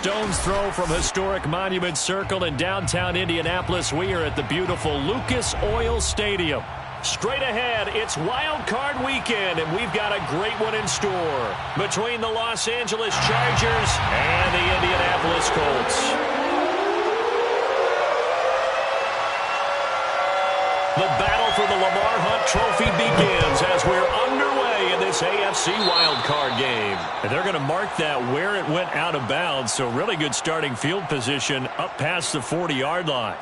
stone's throw from historic Monument Circle in downtown Indianapolis. We are at the beautiful Lucas Oil Stadium. Straight ahead, it's Wild Card Weekend, and we've got a great one in store between the Los Angeles Chargers and the Indianapolis Colts. The battle for the Lamar Hunt Trophy begins as we're underway in this AFC wildcard game. And they're going to mark that where it went out of bounds, so really good starting field position up past the 40-yard line.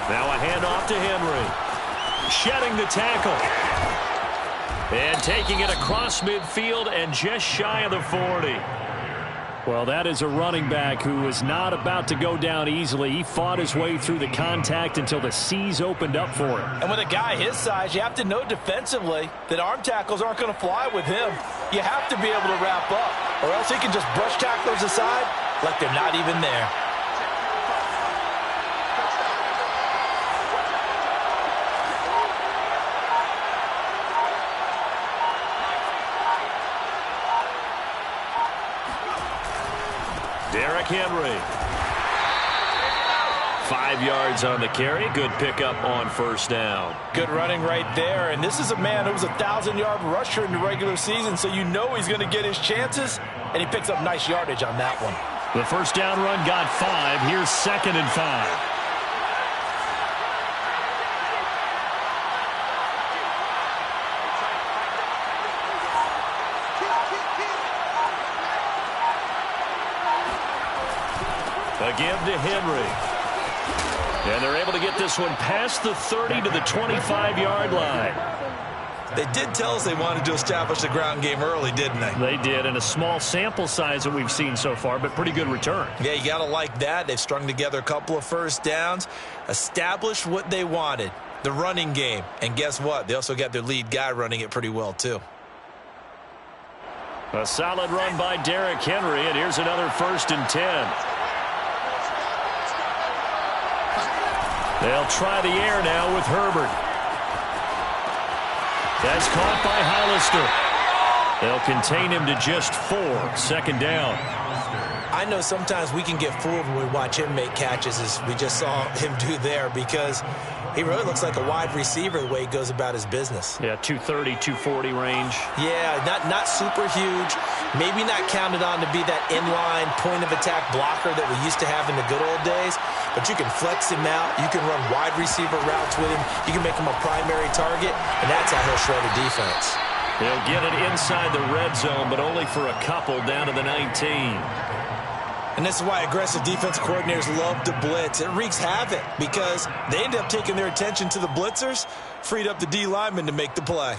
Now a handoff to Henry. Shedding the tackle. And taking it across midfield and just shy of the 40. Well, that is a running back who is not about to go down easily. He fought his way through the contact until the seas opened up for him. And with a guy his size, you have to know defensively that arm tackles aren't going to fly with him. You have to be able to wrap up, or else he can just brush tacklers aside like they're not even there. Derrick Henry. 5 yards on the carry. Good pickup on first down. Good running right there. And this is a man who was a 1,000-yard rusher in the regular season, so you know he's going to get his chances, and he picks up nice yardage on that one. The first down run got 5. Here's 2nd and 5. Again to Henry. And they're able to get this one past the 30 to the 25-yard line. They did tell us they wanted to establish the ground game early, didn't they? They did, and a small sample size that we've seen so far, but pretty good return. Yeah, you got to like that. They've strung together a couple of first downs, established what they wanted, the running game. And guess what? They also got their lead guy running it pretty well, too. A solid run by Derrick Henry, and here's another 1st and 10. They'll try the air now with Herbert. That's caught by Hollister. They'll contain him to just 4. 2nd down. I know sometimes we can get fooled when we watch him make catches, as we just saw him do there, because he really looks like a wide receiver the way he goes about his business. Yeah, 230, 240 range. Yeah, not super huge. Maybe not counted on to be that inline point-of-attack blocker that we used to have in the good old days. But you can flex him out. You can run wide receiver routes with him. You can make him a primary target, and that's how he'll shred a defense. They'll get it inside the red zone, but only for a couple down to the 19. And this is why aggressive defense coordinators love to blitz. It wreaks havoc because they end up taking their attention to the blitzers, freed up the D lineman to make the play.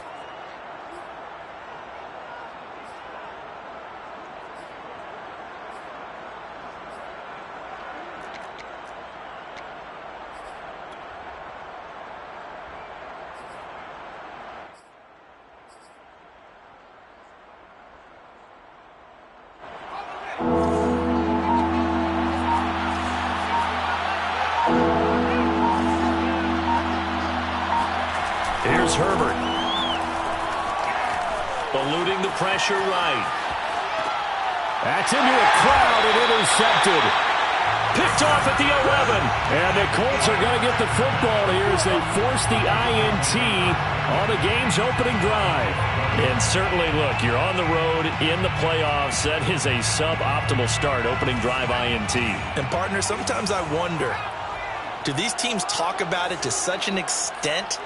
Here's Herbert. Eluding the pressure right. That's into a crowd and intercepted. Picked off at the 11. And the Colts are going to get the football here as they force the INT on the game's opening drive. And certainly, look, you're on the road in the playoffs. That is a suboptimal start, opening drive INT. And, partner, sometimes I wonder, do these teams talk about it to such an extent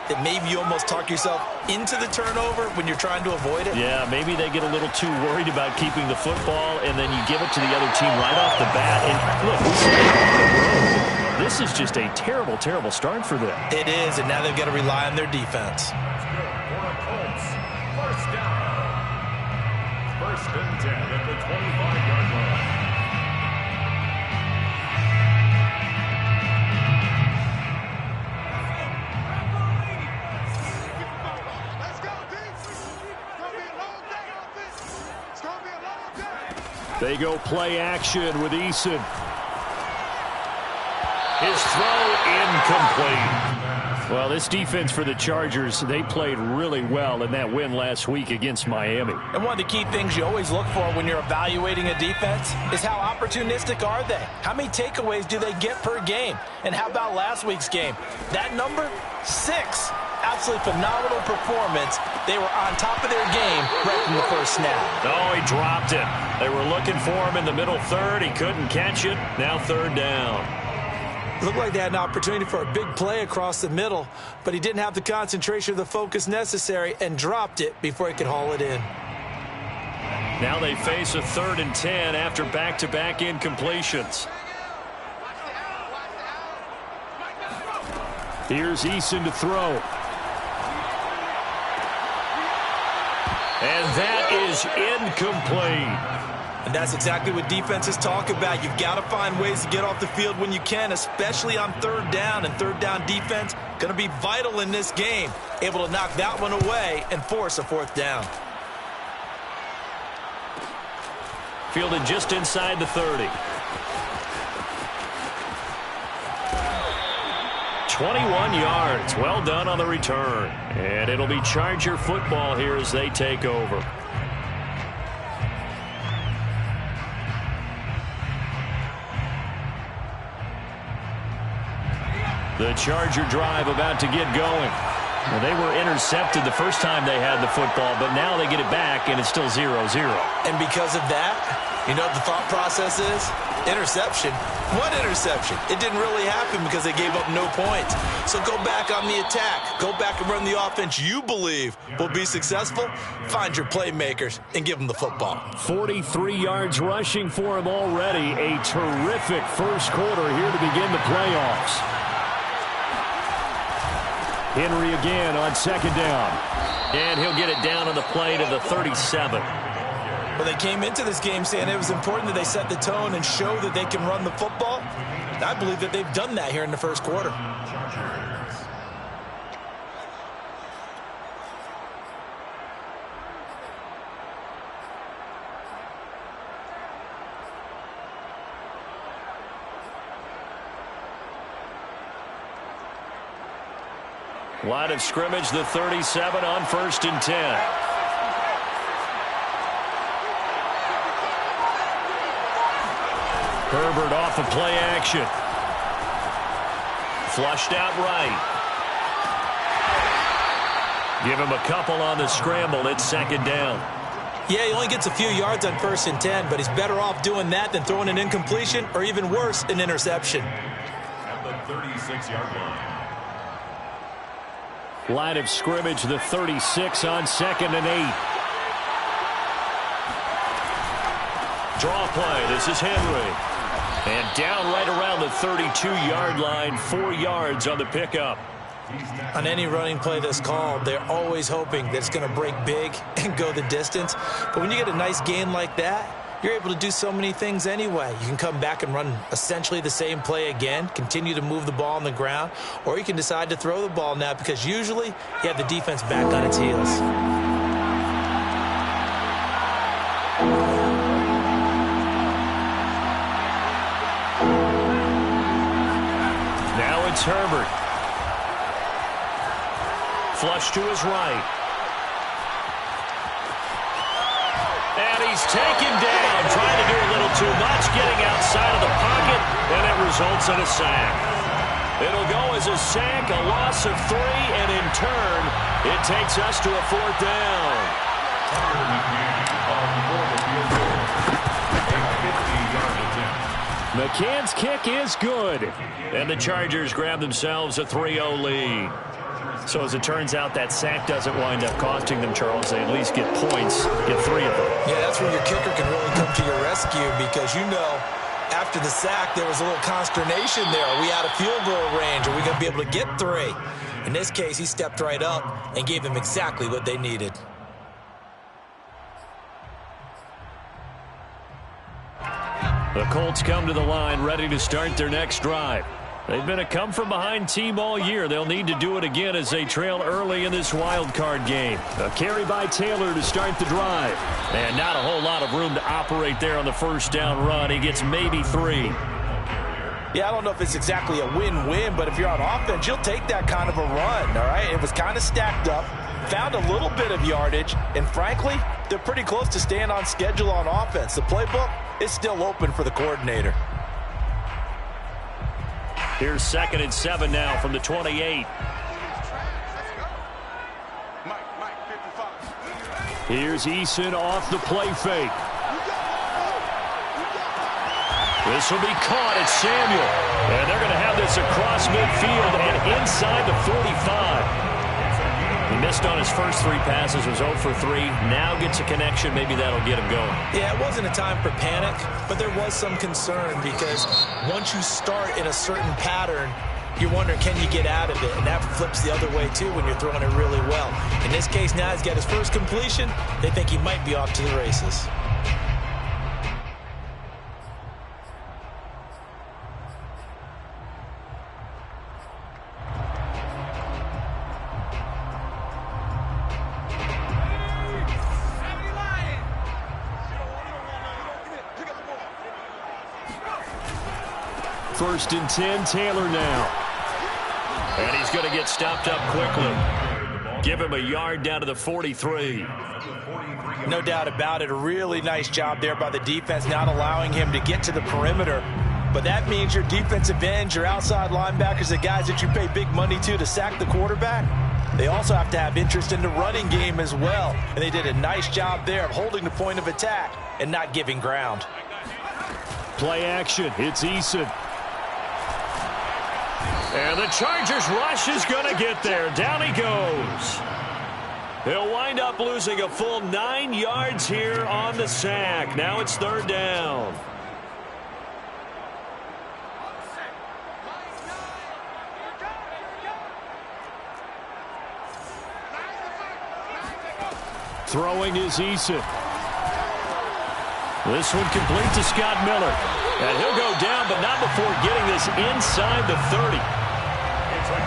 that maybe you almost talk yourself into the turnover when you're trying to avoid it? Yeah, maybe they get a little too worried about keeping the football, and then you give it to the other team right off the bat. And look, we said it on the road. This is just a terrible, terrible start for them. It is, and now they've got to rely on their defense. Colts, first down. First and 10 at the 25-yard line. They go play action with Eason. His throw incomplete. Well, this defense for the Chargers, they played really well in that win last week against Miami. And one of the key things you always look for when you're evaluating a defense is how opportunistic are they? How many takeaways do they get per game? And how about last week's game? That number, 6. Absolutely phenomenal performance. They were on top of their game right from the first snap. Oh, he dropped it. They were looking for him in the middle third. He couldn't catch it. Now third down. It looked like they had an opportunity for a big play across the middle, but he didn't have the concentration or the focus necessary and dropped it before he could haul it in. Now they face a 3rd and 10 after back-to-back incompletions. Here's Eason to throw. And that is incomplete. And that's exactly what defenses talk about. You've got to find ways to get off the field when you can, especially on third down. And third down defense going to be vital in this game. Able to knock that one away and force a 4th down. Fielded just inside the 30. 21 yards. Well done on the return. And it'll be Charger football here as they take over. The Charger drive about to get going. Well, they were intercepted the first time they had the football, but now they get it back, and it's still 0-0. And because of that, you know what the thought process is? Interception. What interception? It didn't really happen because they gave up no points. So go back on the attack. Go back and run the offense you believe will be successful. Find your playmakers and give them the football. 43 yards rushing for him already. A terrific first quarter here to begin the playoffs. Henry again on 2nd down. And he'll get it down on the play to the 37. Well, they came into this game saying it was important that they set the tone and show that they can run the football. I believe that they've done that here in the first quarter. Line of scrimmage, the 37 on 1st and 10. Herbert off of play action. Flushed out right. Give him a couple on the scramble. It's 2nd down. Yeah, he only gets a few yards on 1st and 10, but he's better off doing that than throwing an incompletion or even worse, an interception. At the 36-yard line. Line of scrimmage, the 36 on 2nd and 8. Draw play. This is Henry. And down right around the 32-yard line, 4 yards on the pickup. On any running play that's called, they're always hoping that it's going to break big and go the distance. But when you get a nice gain like that, you're able to do so many things anyway. You can come back and run essentially the same play again, continue to move the ball on the ground, or you can decide to throw the ball now because usually you have the defense back on its heels. Now it's Herbert. Flush to his right. And he's taken down, trying to do a little too much, getting outside of the pocket, and it results in a sack. It'll go as a sack, a loss of 3, and in turn, it takes us to a 4th down. McCann's kick is good, and the Chargers grab themselves a 3-0 lead. So as it turns out, that sack doesn't wind up costing them, Charles. They at least get points, get 3 of them. Yeah, that's where your kicker can really come to your rescue because, after the sack, there was a little consternation there. Are we out of field goal range? Are we going to be able to get 3? In this case, he stepped right up and gave them exactly what they needed. The Colts come to the line ready to start their next drive. They've been a come-from-behind team all year. They'll need to do it again as they trail early in this wild card game. A carry by Taylor to start the drive. And not a whole lot of room to operate there on the first down run. He gets maybe 3. Yeah, I don't know if it's exactly a win-win, but if you're on offense, you'll take that kind of a run, all right? It was kind of stacked up, found a little bit of yardage, and frankly, they're pretty close to staying on schedule on offense. The playbook is still open for the coordinator. Here's 2nd and 7 now from the 28. Here's Eason off the play fake. This will be caught at Samuel. And they're going to have this across midfield and inside the 45. He missed on his first 3 passes, was 0 for 3. Now gets a connection. Maybe that'll get him going. Yeah, it wasn't a time for panic, but there was some concern because once you start in a certain pattern, you're wondering, can you get out of it? And that flips the other way, too, when you're throwing it really well. In this case, now he's got his first completion. They think he might be off to the races. First and 10, Taylor now. And he's going to get stopped up quickly. Give him a yard down to the 43. No doubt about it. A really nice job there by the defense, not allowing him to get to the perimeter. But that means your defensive ends, your outside linebackers, the guys that you pay big money to sack the quarterback, they also have to have interest in the running game as well. And they did a nice job there of holding the point of attack and not giving ground. Play action. It's Eason. And the Chargers rush is going to get there. Down he goes. He'll wind up losing a full 9 yards here on the sack. Now it's 3rd down. Throwing is Eason. This one complete to Scott Miller. And he'll go down, but not before getting this inside the 30.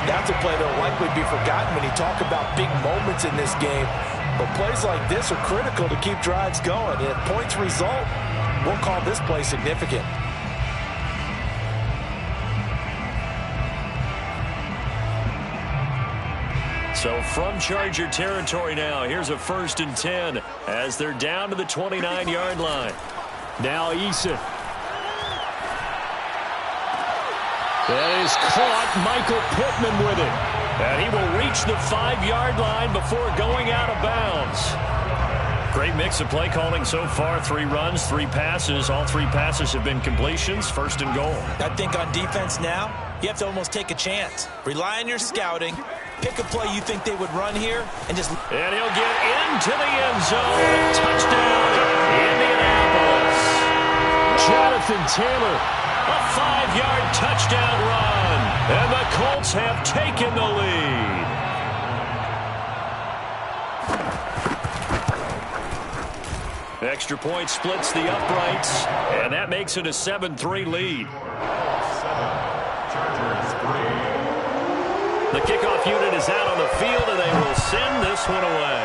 That's a play that will likely be forgotten when you talk about big moments in this game. But plays like this are critical to keep drives going. And if points result, we'll call this play significant. So from Charger territory now, here's a 1st and 10 as they're down to the 29-yard line. Now Eason. That is caught. Michael Pittman with it. And he will reach the 5-yard line before going out of bounds. Great mix of play calling so far. 3 runs, 3 passes. All 3 passes have been completions. 1st and goal. I think on defense now, you have to almost take a chance. Rely on your scouting. Pick a play you think they would run here and just... And he'll get into the end zone. Touchdown, Indianapolis. Jonathan Taylor, a 5-yard touchdown run. And the Colts have taken the lead. Extra point splits the uprights, and that makes it a 7-3 lead. The kickoff unit is out on the field, and they will send this one away.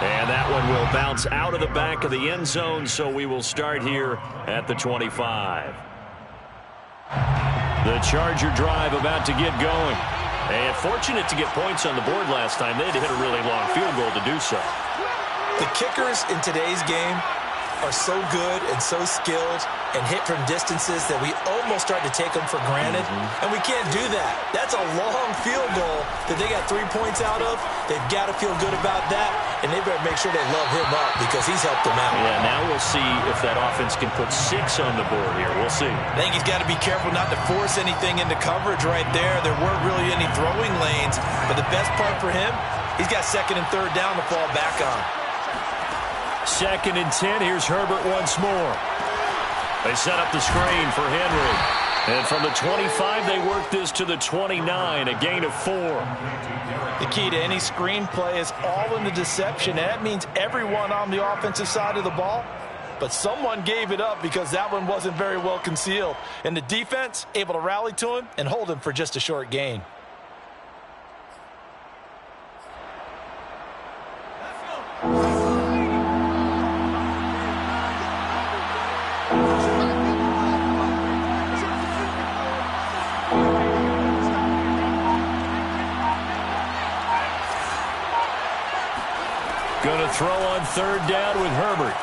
And that one will bounce out of the back of the end zone, so we will start here at the 25. The Charger drive about to get going. And fortunate to get points on the board last time. They had to hit a really long field goal to do so. The kickers in today's game are so good and so skilled and hit from distances that we almost start to take them for granted, and we can't do that. That's a long field goal that they got 3 points out of. They've got to feel good about that, and they better make sure they love him up because he's helped them out. Yeah, now we'll see if that offense can put 6 on the board here. We'll see. I think he's got to be careful not to force anything into coverage right there. There weren't really any throwing lanes, but the best part for him, he's got 2nd and 3rd down to fall back on. 2nd and 10. Here's Herbert once more. They set up the screen for Henry. And from the 25, they work this to the 29, a gain of 4. The key to any screen play is all in the deception. And that means everyone on the offensive side of the ball. But someone gave it up because that one wasn't very well concealed. And the defense able to rally to him and hold him for just a short gain. Going to throw on 3rd down with Herbert.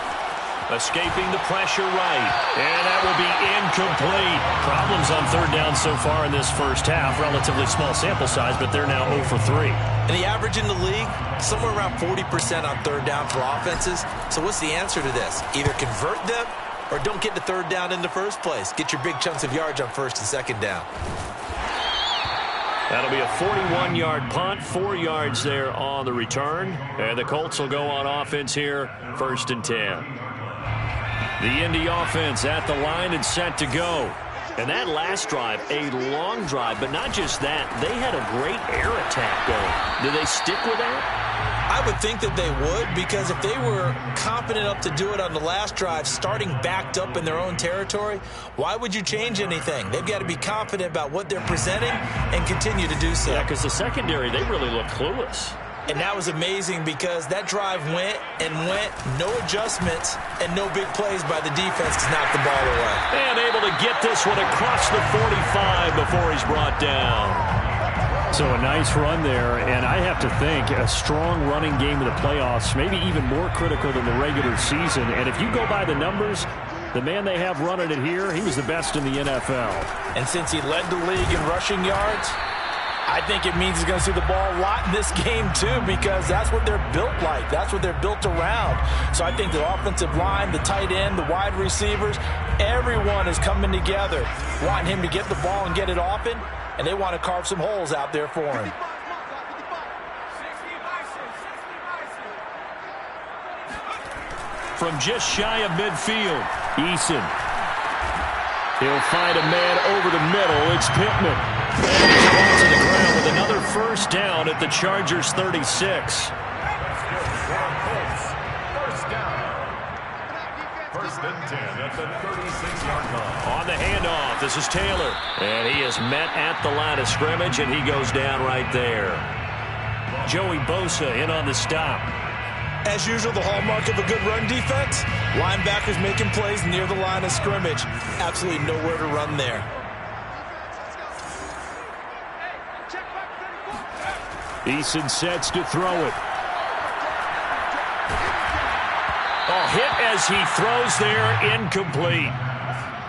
Escaping the pressure right. And that will be incomplete. Problems on 3rd down so far in this first half. Relatively small sample size, but they're now 0 for 3. And the average in the league, somewhere around 40% on 3rd down for offenses. So what's the answer to this? Either convert them or don't get to 3rd down in the first place. Get your big chunks of yards on 1st and 2nd down. That'll be a 41-yard punt, 4 yards there on the return. And the Colts will go on offense here, 1st and 10. The Indy offense at the line and set to go. And that last drive, a long drive, but not just that. They had a great air attack going. Do they stick with that? I would think that they would, because if they were confident enough to do it on the last drive, starting backed up in their own territory, why would you change anything? They've got to be confident about what they're presenting and continue to do so. Yeah, because the secondary, they really look clueless. And that was amazing because that drive went and went, no adjustments, and no big plays by the defense to knock the ball away. And able to get this one across the 45 before he's brought down. So a nice run there, and I have to think a strong running game in the playoffs, maybe even more critical than the regular season. And if you go by the numbers, the man they have running it here, he was the best in the NFL. And since he led the league in rushing yards, I think it means he's going to see the ball a lot in this game, too, because that's what they're built like. That's what they're built around. So I think the offensive line, the tight end, the wide receivers, everyone is coming together, wanting him to get the ball and get it often, and they want to carve some holes out there for him. From just shy of midfield, Eason. He'll find a man over the middle. It's Pittman. And he's brought to the ground with another 1st down at the Chargers' 36. First down. 1st and 10 at the 36-yard line. On the handoff, this is Taylor. And he is met at the line of scrimmage, and he goes down right there. Joey Bosa in on the stop. As usual, the hallmark of a good run defense, linebackers making plays near the line of scrimmage. Absolutely nowhere to run there. Eason sets to throw it. Oh, hit as he throws there, incomplete.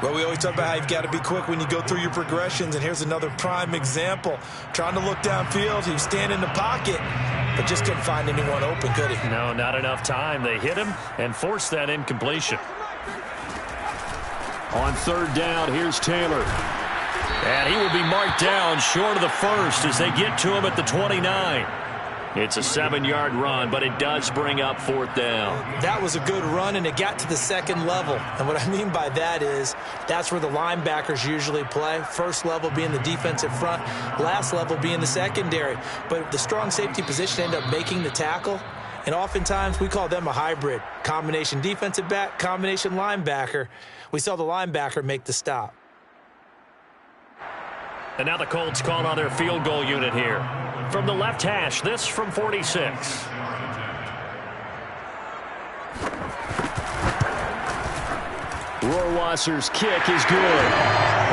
Well, we always talk about how you've got to be quick when you go through your progressions, and here's another prime example. Trying to look downfield, he was standing in the pocket, but just couldn't find anyone open, could he? No, not enough time. They hit him and forced that incompletion. On 3rd down, here's Taylor. And he will be marked down short of the 1st as they get to him at the 29. It's a 7-yard run, but it does bring up 4th down. That was a good run, and it got to the 2nd level. And what I mean by that is that's where the linebackers usually play. 1st level being the defensive front, last level being the secondary. But the strong safety position ended up making the tackle. And oftentimes we call them a hybrid. Combination defensive back, combination linebacker. We saw the linebacker make the stop. And now the Colts call on their field goal unit here. From the left hash, this from 46. Rohrwasser's kick is good.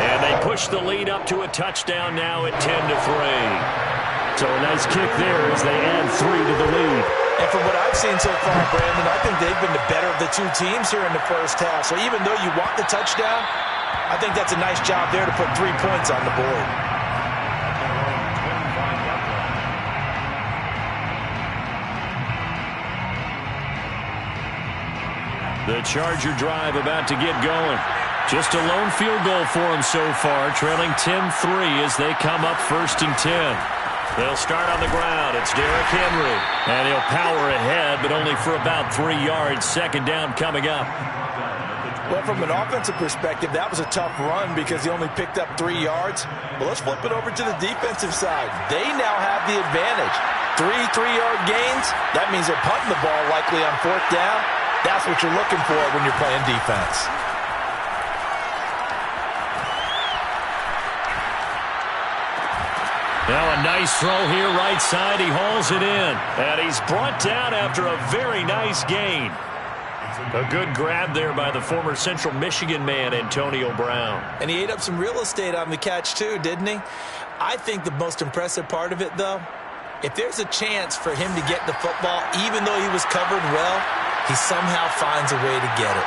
And they push the lead up to a touchdown now at 10-3. So a nice kick there as they add 3 to the lead. And from what I've seen so far, Brandon, I think they've been the better of the two teams here in the first half. So even though you want the touchdown, I think that's a nice job there to put 3 points on the board. The Charger drive about to get going. Just a lone field goal for them so far, trailing 10-3 as they come up 1st and 10. They'll start on the ground. It's Derrick Henry. And he'll power ahead, but only for about 3 yards. 2nd down coming up. Well, from an offensive perspective, that was a tough run because he only picked up 3 yards. Well, let's flip it over to the defensive side. They now have the advantage. 3 3-yard gains. That means they're punting the ball likely on 4th down. That's what you're looking for when you're playing defense. Now a nice throw here right side. He hauls it in. And he's brought down after a very nice gain. A good grab there by the former Central Michigan man, Antonio Brown. And he ate up some real estate on the catch too, didn't he? I think the most impressive part of it, though, if there's a chance for him to get the football, even though he was covered well, he somehow finds a way to get it.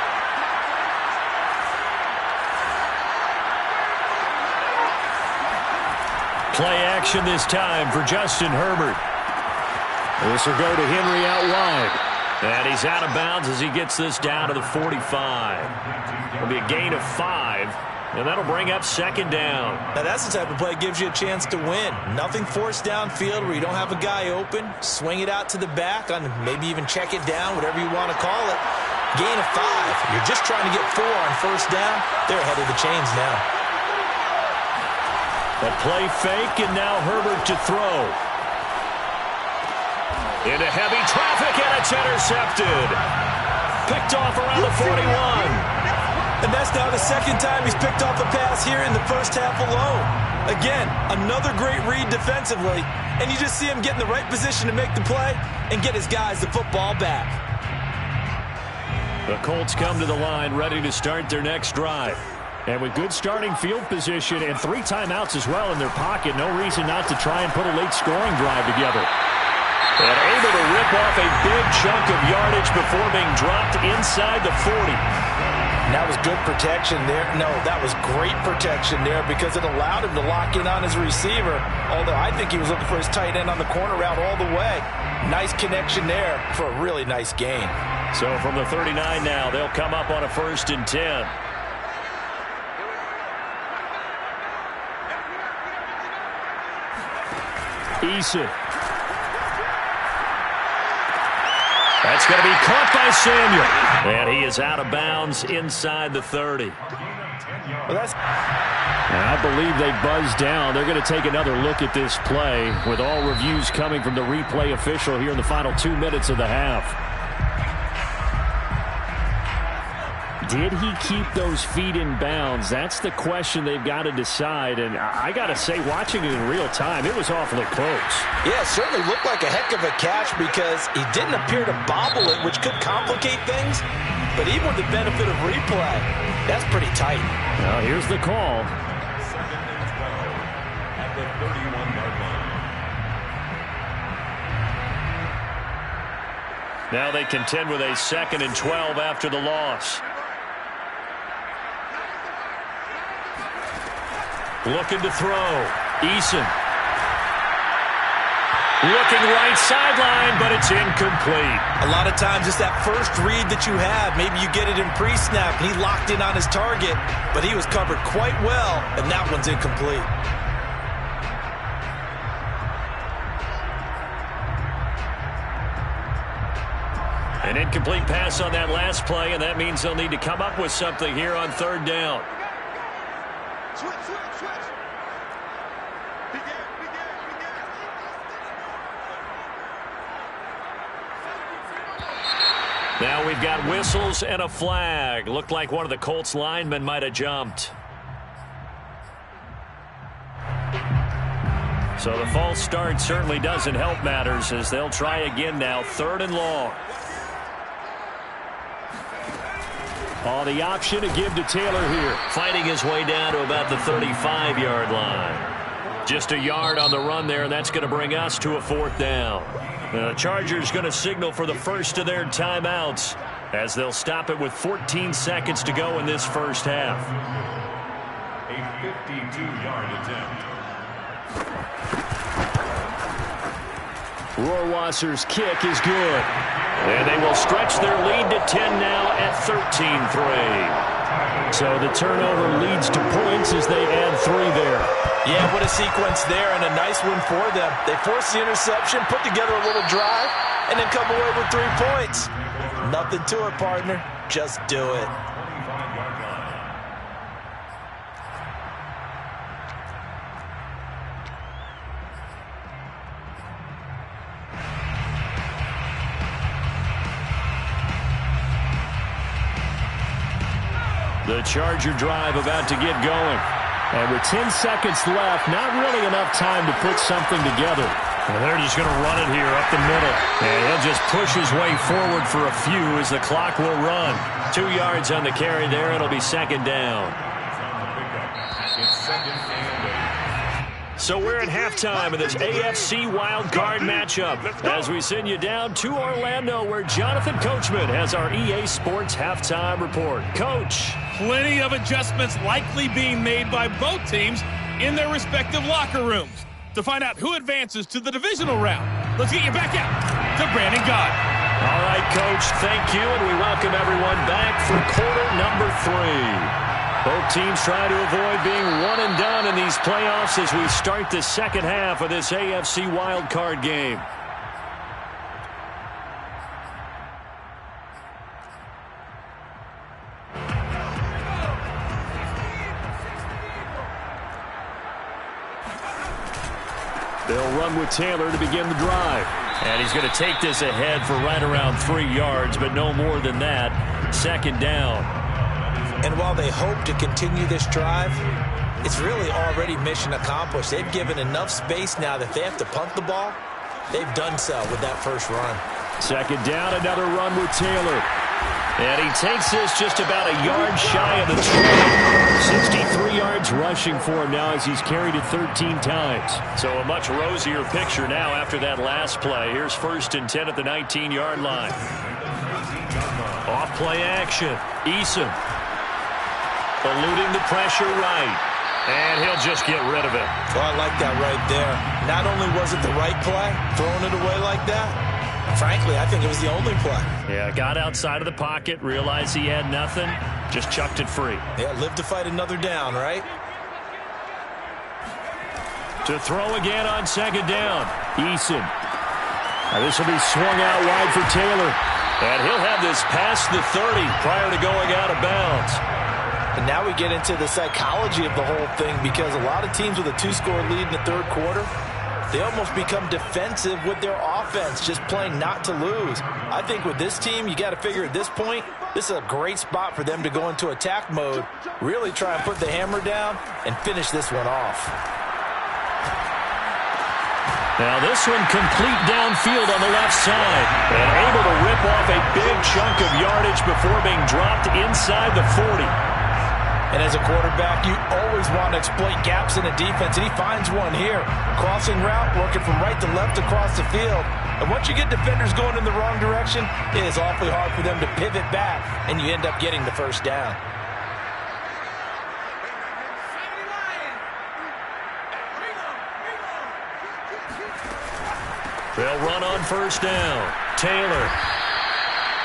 Play action this time for Justin Herbert. This will go to Henry out wide. And he's out of bounds as he gets this down to the 45. It'll be a gain of 5. And that'll bring up 2nd down. Now that's the type of play that gives you a chance to win. Nothing forced downfield where you don't have a guy open. Swing it out to the back, on maybe even check it down, whatever you want to call it. Gain of 5. You're just trying to get 4 on 1st down. They're ahead of the chains now. A play fake, and now Herbert to throw. Into heavy traffic, and it's intercepted. Picked off around the 41. And that's now the 2nd time he's picked off a pass here in the first half alone. Again, another great read defensively, and you just see him get in the right position to make the play and get his guys the football back. The Colts come to the line ready to start their next drive. And with good starting field position and 3 timeouts as well in their pocket, no reason not to try and put a late scoring drive together. And able to rip off a big chunk of yardage before being dropped inside the 40. And that was good protection there. No, that was great protection there because it allowed him to lock in on his receiver, although I think he was looking for his tight end on the corner route all the way. Nice connection there for a really nice gain. So from the 39 now, they'll come up on a 1st and 10. Eason. That's going to be caught by Samuel. And he is out of bounds inside the 30. Well, and I believe they buzzed down. They're going to take another look at this play with all reviews coming from the replay official here in the final 2 minutes of the half. Did he keep those feet in bounds? That's the question they've got to decide. And I got to say, watching it in real time, it was awfully close. Yeah, it certainly looked like a heck of a catch because he didn't appear to bobble it, which could complicate things. But even with the benefit of replay, that's pretty tight. Now, here's the call. At the 31-yard line. Now they contend with a 2nd and 12 after the loss. Looking to throw. Eason. Looking right sideline, but it's incomplete. A lot of times it's that first read that you have. Maybe you get it in pre-snap, and he locked in on his target, but he was covered quite well, and that one's incomplete. An incomplete pass on that last play, and that means they'll need to come up with something here on 3rd down. Now we've got whistles and a flag. Looked like one of the Colts linemen might have jumped. So the false start certainly doesn't help matters as they'll try again now. 3rd and long. Oh, the option to give to Taylor here. Fighting his way down to about the 35-yard line. Just a yard on the run there, and that's going to bring us to a 4th down. The Chargers going to signal for the first of their timeouts as they'll stop it with 14 seconds to go in this first half. A 52-yard attempt. Rohrwasser's kick is good. And they will stretch their lead to 10 now at 13-3. So the turnover leads to points as they add 3 there. Yeah, what a sequence there, and a nice one for them. They force the interception, put together a little drive, and then come away with 3 points. Nothing to it, partner. Just do it. The Charger drive about to get going. And with 10 seconds left, not really enough time to put something together. And they're just going to run it here up the middle. And he'll just push his way forward for a few as the clock will run. 2 yards on the carry there. It'll be 2nd down. It's 2nd and 8. So we're at halftime of this AFC wildcard matchup as we send you down to Orlando where Jonathan Coachman has our EA Sports halftime report. Coach. Plenty of adjustments likely being made by both teams in their respective locker rooms. To find out who advances to the divisional round, let's get you back out to Brandon Gaudin. All right, Coach, thank you, and we welcome everyone back for quarter number 3. Both teams try to avoid being one and done in these playoffs as we start the second half of this AFC wildcard game. They'll run with Taylor to begin the drive. And he's going to take this ahead for right around 3 yards, but no more than that. 2nd down. And while they hope to continue this drive, it's really already mission accomplished. They've given enough space now that if they have to punt the ball, they've done so with that first run. 2nd down, another run with Taylor. And he takes this just about a yard shy of the 20. 63 yards rushing for him now as he's carried it 13 times. So a much rosier picture now after that last play. Here's 1st and 10 at the 19-yard line. Off play action. Eason. Eluding the pressure right. And he'll just get rid of it. Oh, I like that right there. Not only was it the right play, throwing it away like that, frankly, I think it was the only play. Yeah, got outside of the pocket, realized he had nothing, just chucked it free. Yeah, live to fight another down, right? To throw again on 2nd down. Eason. Now this will be swung out wide for Taylor. And he'll have this past the 30 prior to going out of bounds. And now we get into the psychology of the whole thing because a lot of teams with a 2-score lead in the 3rd quarter, they almost become defensive with their offense, just playing not to lose. I think with this team, you got to figure at this point, this is a great spot for them to go into attack mode, really try and put the hammer down and finish this one off. Now this one complete downfield on the left side. And able to rip off a big chunk of yardage before being dropped inside the 40. And as a quarterback, you always want to exploit gaps in the defense, and he finds one here. Crossing route, working from right to left across the field. And once you get defenders going in the wrong direction, it is awfully hard for them to pivot back, and you end up getting the 1st down. They'll run on 1st down. Taylor.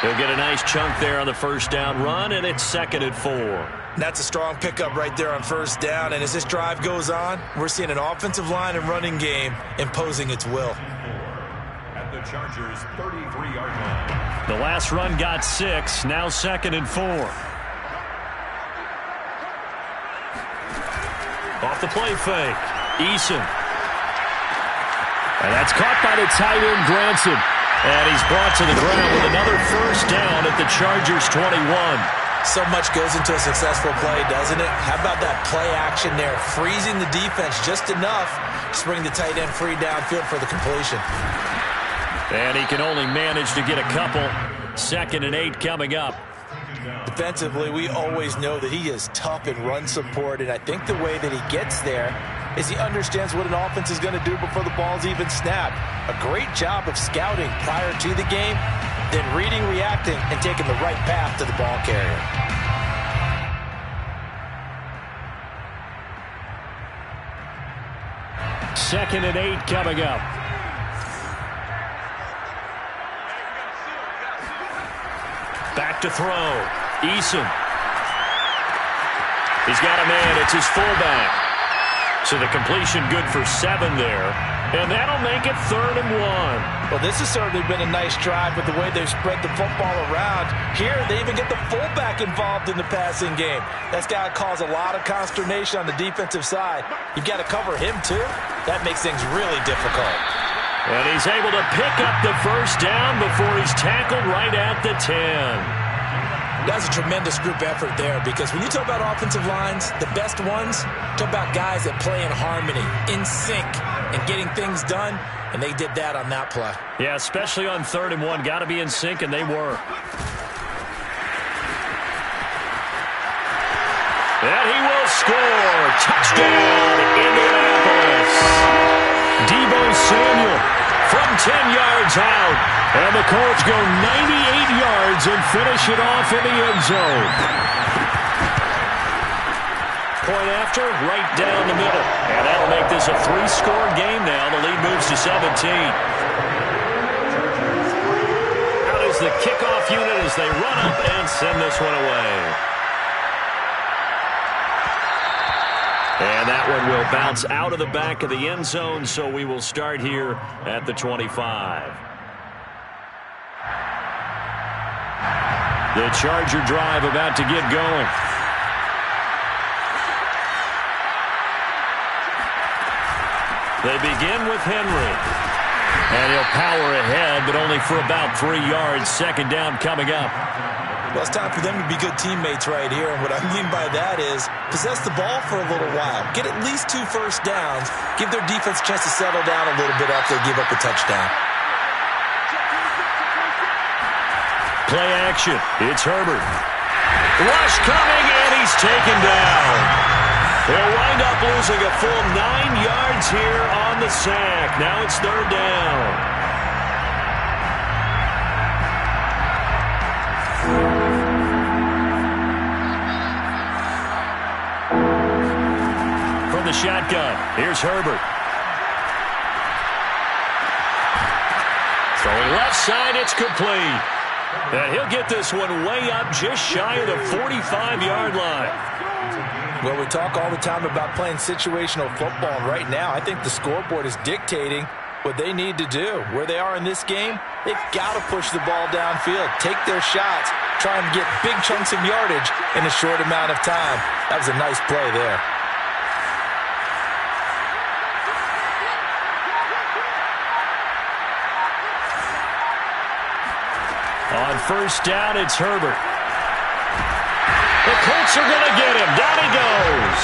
He'll get a nice chunk there on the 1st down run, and it's 2nd and 4. That's a strong pickup right there on 1st down, and as this drive goes on, we're seeing an offensive line and running game imposing its will. At the Chargers' 33-yard line. The last run got 6, now 2nd and 4. Off the play fake. Eason. And that's caught by the tight end, Granson. And he's brought to the ground with another 1st down at the Chargers' 21. So much goes into a successful play, doesn't it? How about that play action there, freezing the defense just enough to bring the tight end free downfield for the completion. And he can only manage to get a couple. 2nd and 8 coming up. Defensively, we always know that he is tough in run support, and I think the way that he gets there is he understands what an offense is going to do before the ball's even snapped. A great job of scouting prior to the game, then reading, reacting, and taking the right path to the ball carrier. Second and 8 coming up. Back to throw. Eason. He's got a man. It's his fullback. So the completion good for 7 there. And that'll make it 3rd and 1. Well, this has certainly been a nice drive with the way they've spread the football around. Here, they even get the fullback involved in the passing game. That's got to cause a lot of consternation on the defensive side. You've got to cover him, too. That makes things really difficult. And he's able to pick up the first down before he's tackled right at the 10. That's a tremendous group effort there, because when you talk about offensive lines, the best ones, talk about guys that play in harmony, in sync, and getting things done, and they did that on that play. Yeah, especially on 3rd and 1. Got to be in sync, and they were. And he will score. Touchdown, Indianapolis. Deebo Samuel from 10 yards out. And the Colts go 98 yards and finish it off in the end zone. Point after, right down the middle. And that'll make this a 3-score game now. The lead moves to 17. Out is the kickoff unit as they run up and send this one away. And that one will bounce out of the back of the end zone, so we will start here at the 25. The Charger drive about to get going. They begin with Henry. And he'll power ahead, but only for about 3 yards. Second down coming up. Well, it's time for them to be good teammates right here. And what I mean by that is possess the ball for a little while. Get at least 2 first downs. Give their defense a chance to settle down a little bit after they give up a touchdown. Play action. It's Herbert. Rush coming, and he's taken down. They'll wind up losing a full 9 yards here on the sack. Now it's 3rd down. From the shotgun, here's Herbert. Throwing left side, it's complete. And he'll get this one way up just shy of the 45-yard line. Well, we talk all the time about playing situational football, and right now I think the scoreboard is dictating what they need to do. Where they are in this game, they've got to push the ball downfield, take their shots, try and get big chunks of yardage in a short amount of time. That was a nice play there. On first down, it's Herbert. The Colts are going to get him. Down he goes.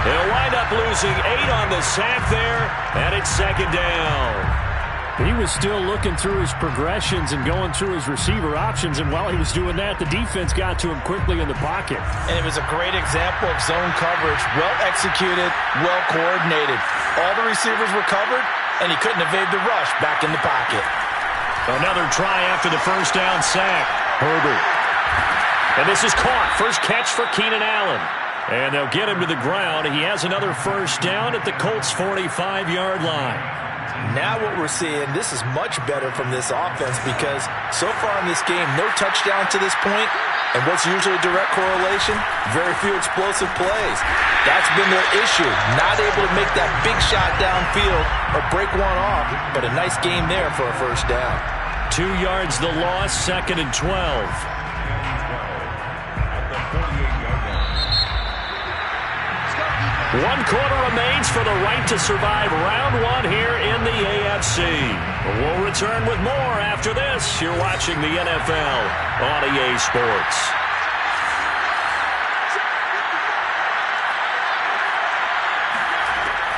They'll wind up losing 8 on the sack there, and it's 2nd down. He was still looking through his progressions and going through his receiver options, and while he was doing that, the defense got to him quickly in the pocket. And it was a great example of zone coverage. Well executed, well coordinated. All the receivers were covered, and he couldn't evade the rush back in the pocket. Another try after the first down sack. Herbert. And this is caught. First catch for Keenan Allen. And they'll get him to the ground. He has another first down at the Colts' 45-yard line. Now what we're seeing, this is much better from this offense, because so far in this game, no touchdown to this point. And what's usually a direct correlation? Very few explosive plays. That's been their issue. Not able to make that big shot downfield or break one off. But a nice game there for a first down. 2 yards the loss, 2nd and 12. One quarter remains for the right to survive round 1 here in the AFC. We'll return with more after this. You're watching the NFL on EA Sports.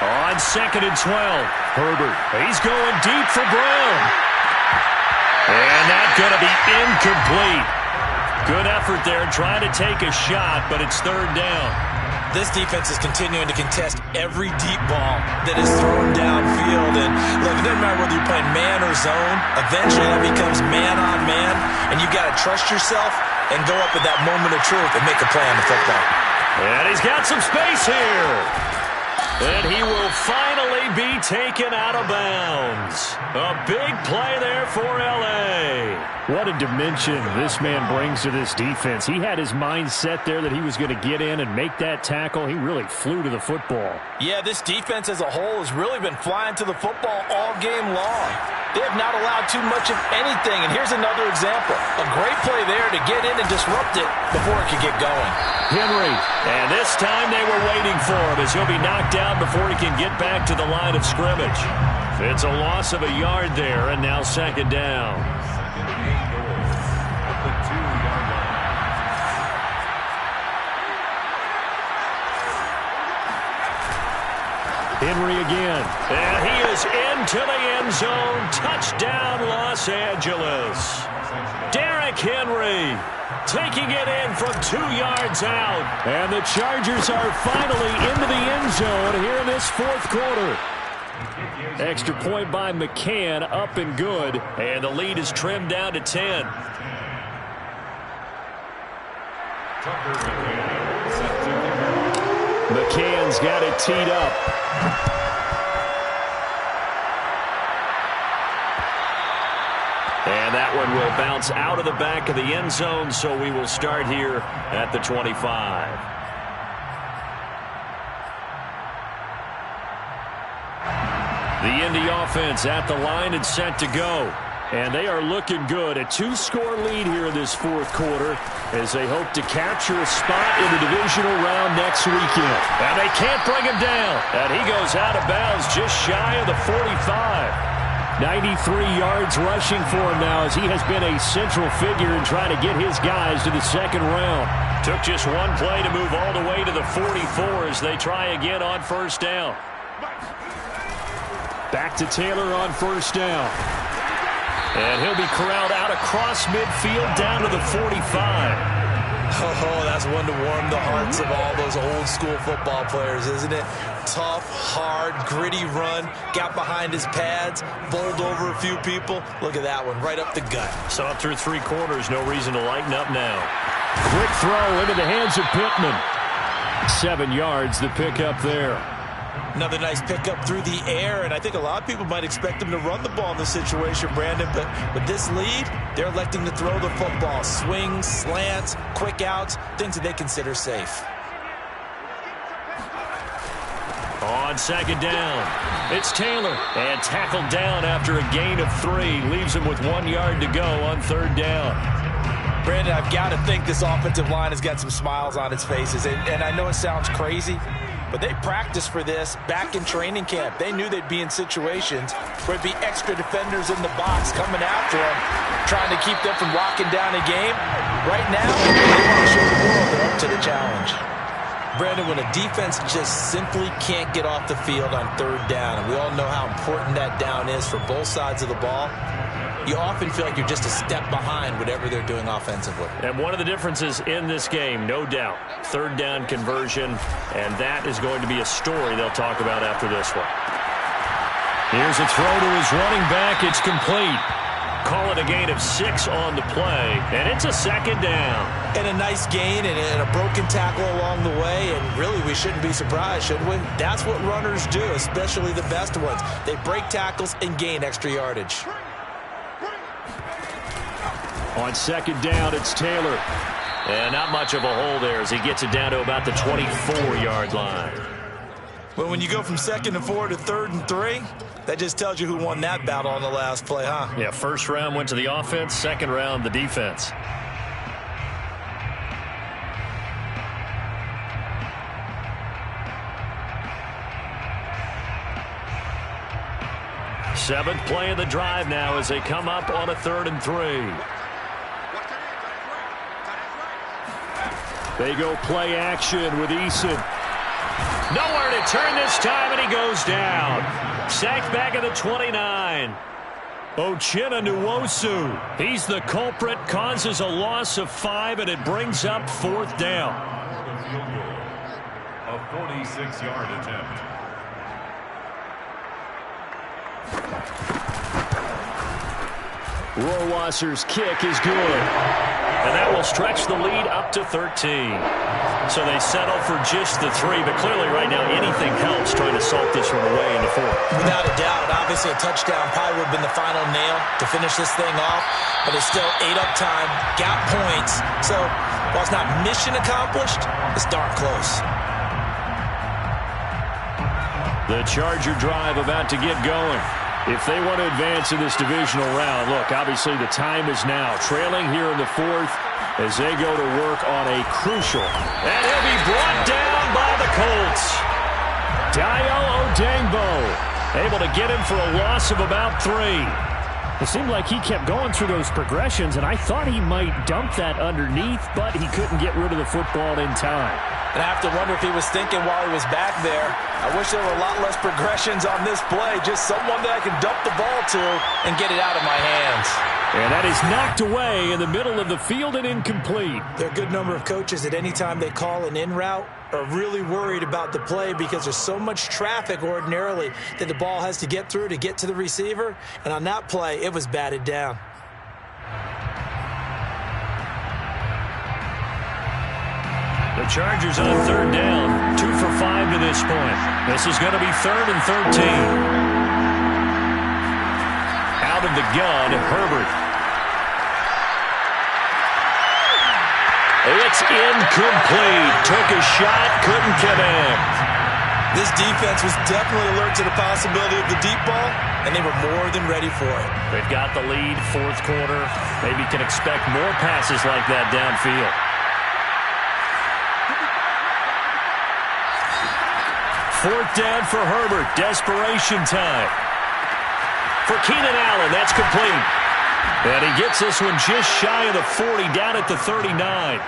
On 2nd and 12, Herbert. He's going deep for Brown. And that's going to be incomplete. Good effort there trying to take a shot, but it's 3rd down. This defense is continuing to contest every deep ball that is thrown downfield. And look, it doesn't matter whether you're playing man or zone. Eventually that becomes man on man, and you've got to trust yourself and go up at that moment of truth and make a play on the football. And he's got some space here. And he will finally be taken out of bounds. A big play there for L.A. What a dimension this man brings to this defense. He had his mind set there that he was going to get in and make that tackle. He really flew to the football. Yeah, this defense as a whole has really been flying to the football all game long. They have not allowed too much of anything. And here's another example. A great play there to get in and disrupt it before it could get going. Henry, and this time they were waiting for him as he'll be knocked down before he can get back to the line of scrimmage. It's a loss of a yard there, and now second down. Second and goal at the 2-yard line. Henry again, and he is into the end zone. Touchdown, Los Angeles. Derrick Henry taking it in from 2 yards out. And the Chargers are finally into the end zone here in this fourth quarter. Extra point by McCann, up and good. And the lead is trimmed down to 10. McCann's got it teed up. And that one will bounce out of the back of the end zone, so we will start here at the 25. The Indy offense at the line and set to go. And they are looking good. A 2-score lead here in this fourth quarter as they hope to capture a spot in the divisional round next weekend. And they can't bring him down. And he goes out of bounds just shy of the 45. 93 yards rushing for him now as he has been a central figure in trying to get his guys to the second round. Took just one play to move all the way to the 44 as they try again on first down. Back to Taylor on first down. And he'll be corralled out across midfield down to the 45. Oh, that's one to warm the hearts of all those old-school football players, isn't it? Tough, hard, gritty run. Got behind his pads, bowled over a few people. Look at that one, right up the gut. Saw it through 3 quarters. No reason to lighten up now. Quick throw into the hands of Pittman. 7 yards, the pickup there. Another nice pickup through the air, and I think a lot of people might expect him to run the ball in this situation, Brandon, but with this lead, they're electing to throw the football. Swings, slants, quick outs, things that they consider safe. On second down, it's Taylor, and tackled down after a gain of 3. Leaves him with 1 yard to go on third down. Brandon, I've got to think this offensive line has got some smiles on its faces, and I know it sounds crazy, but they practiced for this back in training camp. They knew they'd be in situations where it'd be extra defenders in the box coming after them, trying to keep them from locking down a game. Right now, they want to show the world they're up to the challenge. Brandon, when a defense just simply can't get off the field on third down, and we all know how important that down is for both sides of the ball, you often feel like you're just a step behind whatever they're doing offensively. And one of the differences in this game, no doubt, third down conversion, and that is going to be a story they'll talk about after this one. Here's a throw to his running back. It's complete. Call it a gain of 6 on the play, and it's a second down. And a nice gain and a broken tackle along the way, and really we shouldn't be surprised, should we? That's what runners do, especially the best ones. They break tackles and gain extra yardage. On second down, it's Taylor. And not much of a hole there as he gets it down to about the 24-yard line. Well, when you go from 2nd and 4 to 3rd and 3, that just tells you who won that battle on the last play, huh? Yeah, first round went to the offense, second round the defense. Seventh play of the drive now as they come up on a 3rd and 3. They go play action with Eason. Nowhere to turn this time, and he goes down. Sacked back at the 29. Uchenna Nwosu. He's the culprit, causes a loss of 5, and it brings up 4th down. A 46-yard attempt. Rohrwasser's kick is good. And that will stretch the lead up to 13. So they settle for just the 3, but clearly right now anything helps trying to salt this one away in the 4th. Without a doubt, obviously a touchdown probably would have been the final nail to finish this thing off, but it's still ate up time, got points. So while it's not mission accomplished, it's darn close. The Charger drive about to get going. If they want to advance in this divisional round, look, obviously the time is now. Trailing here in the 4th as they go to work on a crucial. And he'll be brought down by the Colts. Dayo Odengbo able to get him for a loss of about 3. It seemed like he kept going through those progressions, and I thought he might dump that underneath, but he couldn't get rid of the football in time. And I have to wonder if he was thinking while he was back there, I wish there were a lot less progressions on this play, just someone that I can dump the ball to and get it out of my hands. And that is knocked away in the middle of the field and incomplete. There are a good number of coaches at any time they call an in route are really worried about the play because there's so much traffic ordinarily that the ball has to get through to get to the receiver. And on that play, it was batted down. The Chargers on 3rd down, 2 for 5 to this point. This is going to be 3rd and 13. Out of the gun, Herbert. It's incomplete. Took a shot, couldn't connect. This defense was definitely alert to the possibility of the deep ball, and they were more than ready for it. They've got the lead, 4th quarter. Maybe can expect more passes like that downfield. 4th down for Herbert. Desperation time. For Keenan Allen, that's complete. And he gets this one just shy of the 40, down at the 39.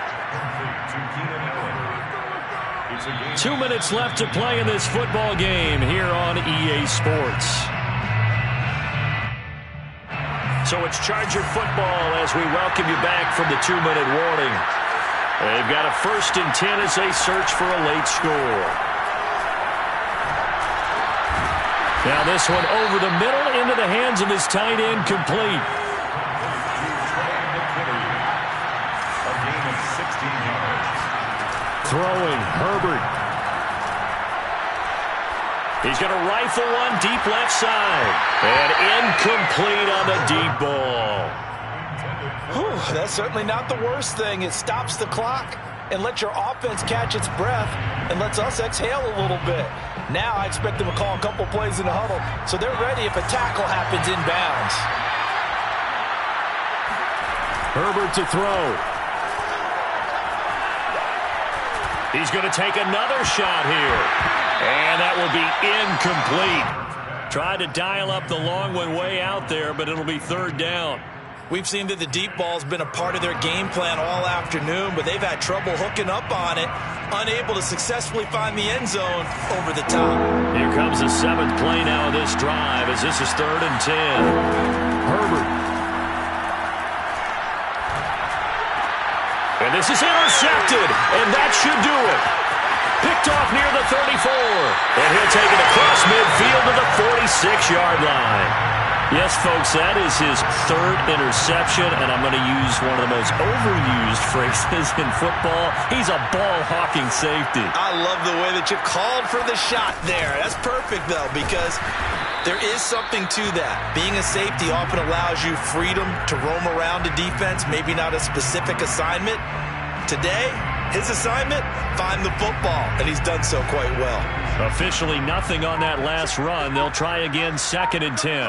2 minutes left to play in this football game here on EA Sports. So it's Charger football as we welcome you back from the 2-minute warning. They've got a 1st and 10 as they search for a late score. Now this one over the middle into the hands of his tight end, complete. A gain of 16 yards. Throwing, Herbert. He's going to rifle one deep left side. And incomplete on the deep ball. Whew, that's certainly not the worst thing. It stops the clock and lets your offense catch its breath and lets us exhale a little bit. Now I expect them to call a couple plays in the huddle, so they're ready if a tackle happens inbounds. Herbert to throw. He's going to take another shot here. And that will be incomplete. Tried to dial up the long one way out there, but it'll be 3rd down. We've seen that the deep ball's been a part of their game plan all afternoon, but they've had trouble hooking up on it, unable to successfully find the end zone over the top. Here comes the 7th play now of this drive as this is 3rd and 10. Herbert. And this is intercepted, and that should do it. Picked off near the 34, and he'll take it across midfield to the 46-yard line. Yes, folks, that is his 3rd interception, and I'm going to use one of the most overused phrases in football. He's a ball-hawking safety. I love the way that you called for the shot there. That's perfect, though, because there is something to that. Being a safety often allows you freedom to roam around a defense, maybe not a specific assignment. Today, his assignment, find the football, and he's done so quite well. Officially nothing on that last run. They'll try again, 2nd and 10.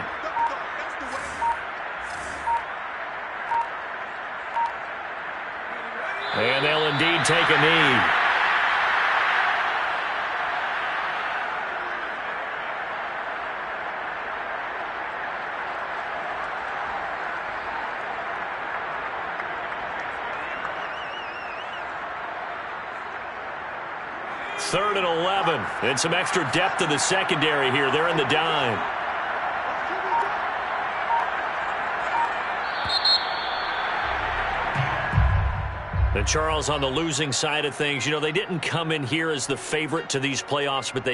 And they'll indeed take a knee. Third and 11. And some extra depth to the secondary here. They're in the dime. And Charles, on the losing side of things, you know, they didn't come in here as the favorite to these playoffs, but they